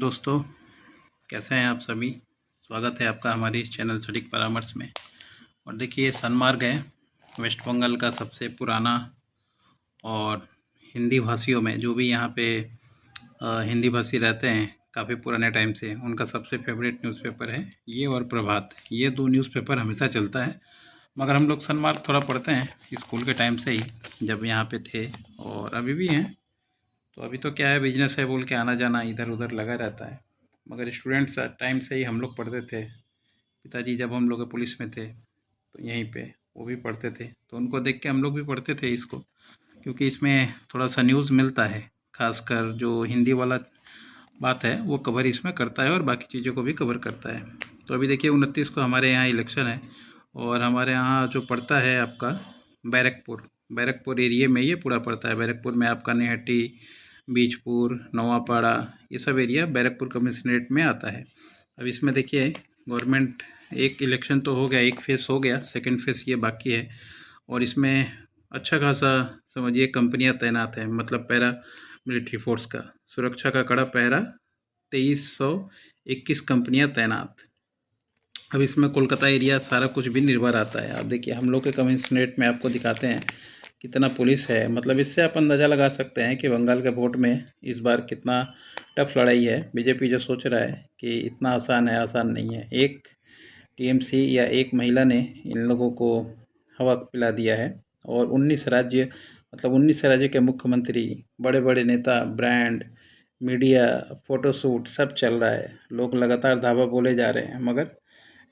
दोस्तों, कैसे हैं आप सभी। स्वागत है आपका हमारी इस चैनल सटीक परामर्श में। और देखिए, सनमार्ग है वेस्ट बंगाल का सबसे पुराना और हिंदी भाषियों में जो भी यहाँ पे हिंदी भाषी रहते हैं काफ़ी पुराने टाइम से, उनका सबसे फेवरेट न्यूज़पेपर है ये और प्रभात। ये दो न्यूज़पेपर हमेशा चलता है। मगर हम लोग सनमार्ग थोड़ा पढ़ते हैं स्कूल के टाइम से ही, जब यहाँ पे थे और अभी भी हैं। तो अभी तो क्या है, बिजनेस है बोल के आना जाना इधर उधर लगा रहता है। मगर स्टूडेंट्स टाइम से ही हम लोग पढ़ते थे। पिताजी जब हम लोग पुलिस में थे तो यहीं पे वो भी पढ़ते थे, तो उनको देख के हम लोग भी पढ़ते थे इसको, क्योंकि इसमें थोड़ा सा न्यूज़ मिलता है। खासकर जो हिंदी वाला बात है वो कवर इसमें करता है और बाकी चीज़ों को भी कवर करता है। तो अभी देखिए 29 को हमारे यहाँ इलेक्शन है और हमारे यहाँ जो पड़ता है आपका बैरकपुर एरिया में ये पूरा पड़ता है। बैरकपुर में आपका निहट्टी, बीजपुर, नवापाड़ा, ये सब एरिया बैरकपुर कमिश्नरेट में आता है। अब इसमें देखिए गवर्नमेंट, एक इलेक्शन तो हो गया, एक फेस हो गया, सेकंड फेस ये बाकी है। और इसमें अच्छा खासा समझिए कंपनियां तैनात हैं, मतलब पैरा मिलिट्री फोर्स का सुरक्षा का कड़ा पहरा 2321 कंपनियां तैनात। अब इसमें कोलकाता एरिया सारा कुछ भी निर्भर आता है। आप देखिए हम लोग के कमिश्नरेट में आपको दिखाते हैं कितना पुलिस है। मतलब इससे आप अंदाज़ा लगा सकते हैं कि बंगाल के वोट में इस बार कितना टफ लड़ाई है। बीजेपी जो सोच रहा है कि इतना आसान है, आसान नहीं है। एक टीएमसी या एक महिला ने इन लोगों को हवा पिला दिया है। और 19 राज्य, मतलब 19 राज्य के मुख्यमंत्री, बड़े बड़े नेता, ब्रांड, मीडिया, फ़ोटोशूट सब चल रहा है। लोग लगातार धावा बोले जा रहे हैं मगर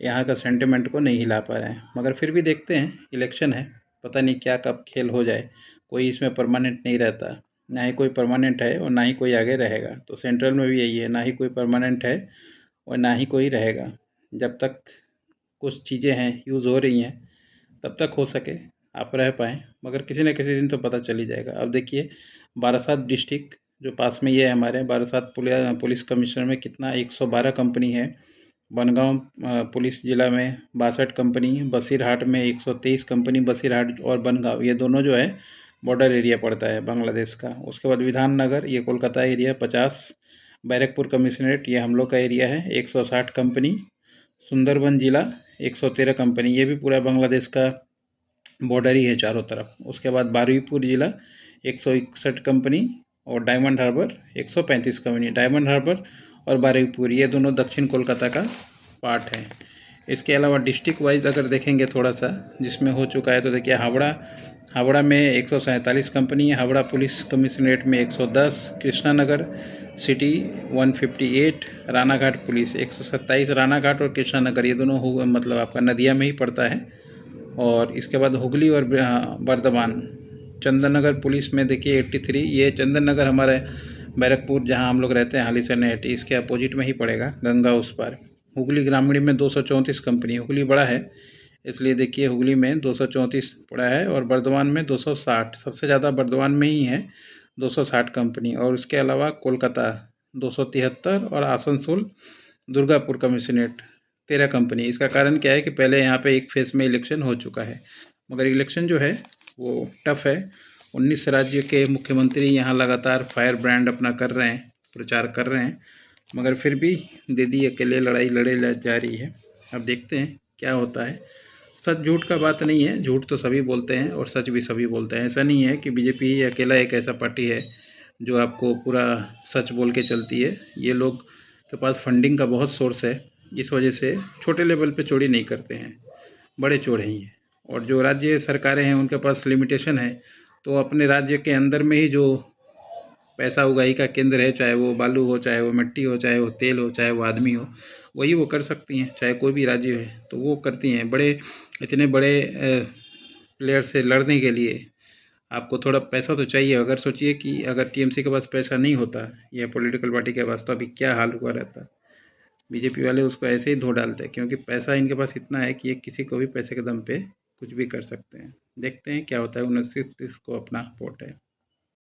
यहाँ का सेंटिमेंट को नहीं हिला पा रहे हैं। मगर फिर भी देखते हैं, इलेक्शन है, पता नहीं क्या कब खेल हो जाए। कोई इसमें परमानेंट नहीं रहता, ना ही कोई परमानेंट है और ना ही कोई आगे रहेगा। तो सेंट्रल में भी यही है, ना ही कोई परमानेंट है और ना ही कोई रहेगा। जब तक कुछ चीज़ें हैं यूज़ हो रही हैं तब तक हो सके आप रह पाएँ, मगर किसी न किसी दिन तो पता चल ही जाएगा। अब देखिए बारासात डिस्ट्रिक्ट जो पास में ये है हमारे, बारासात पुलिस कमिश्नर में कितना 112 कंपनी है। बनगांव पुलिस ज़िला में 62 कंपनी, बसीरहाट में 123 कंपनी। बसीरहाट और बनगांव ये दोनों जो है बॉर्डर एरिया पड़ता है बांग्लादेश का। उसके बाद विधान नगर, ये कोलकाता एरिया 50, बैरकपुर कमिश्नरेट ये हम लोग का एरिया है 160 कंपनी। सुंदरबन ज़िला 113 कंपनी, ये भी पूरा बांग्लादेश का बॉर्डर ही है चारों तरफ। उसके बाद बारुईपुर ज़िला 161 कंपनी और डायमंड हार्बर 135 कंपनी। डायमंड हार्बर और बारुईपुर ये दोनों दक्षिण कोलकाता का पार्ट है। इसके अलावा डिस्ट्रिक्ट वाइज अगर देखेंगे थोड़ा सा जिसमें हो चुका है, तो देखिए हावड़ा में 147 कंपनी है। हावड़ा पुलिस कमिश्नरेट में 110, कृष्णानगर सिटी 158, रानाघाट पुलिस 127। रानाघाट और कृष्णानगर ये दोनों मतलब आपका नदिया में ही पड़ता है। और इसके बाद हुगली और बर्धमान। चंदन नगर पुलिस में देखिए 83, ये चंदन नगर हमारे बैरकपुर जहां हम लोग रहते हैं हाली से नेहटी, इसके अपोजिट में ही पड़ेगा, गंगा उस पार। हुगली ग्रामीण में 234 कंपनी, हुगली बड़ा है इसलिए देखिए हुगली में 234 पड़ा है। और बर्धमान में 260, सबसे ज़्यादा बर्धमान में ही है 260 कंपनी। और उसके अलावा कोलकाता 273 और आसनसोल दुर्गापुर कमिश्नरेट 13 कंपनी। इसका कारण क्या है कि पहले यहाँ पे एक फेज़ में इलेक्शन हो चुका है, मगर इलेक्शन जो है वो टफ है। 19 राज्य के मुख्यमंत्री यहाँ लगातार फायर ब्रांड अपना कर रहे हैं, प्रचार कर रहे हैं, मगर फिर भी दीदी अकेले लड़ाई लड़े जा रही है। अब देखते हैं क्या होता है। सच झूठ का बात नहीं है, झूठ तो सभी बोलते हैं और सच भी सभी बोलते हैं। ऐसा नहीं है कि बीजेपी ही अकेला एक ऐसा पार्टी है जो आपको पूरा सच बोल के चलती है। ये लोग के पास फंडिंग का बहुत सोर्स है, इस वजह से छोटे लेवल पे चोरी नहीं करते हैं, बड़े चोर हैं ये। और जो राज्य सरकारें हैं उनके पास लिमिटेशन है, तो अपने राज्य के अंदर में ही जो पैसा उगाही का केंद्र है, चाहे वो बालू हो, चाहे वो मिट्टी हो, चाहे वो तेल हो, चाहे वो आदमी हो, वही वो कर सकती हैं। चाहे कोई भी राज्य है तो वो करती हैं। इतने बड़े प्लेयर से लड़ने के लिए आपको थोड़ा पैसा तो चाहिए। अगर सोचिए कि अगर टीएमसी के पास पैसा नहीं होता या पॉलिटिकल पार्टी के पास, तो अभी क्या हाल हुआ रहता। बीजेपी वाले उसको ऐसे ही धो डालते हैं, क्योंकि पैसा इनके पास इतना है कि ये किसी को भी पैसे के दम पे कुछ भी कर सकते हैं। देखते हैं क्या होता है। 29 को अपना वोट है।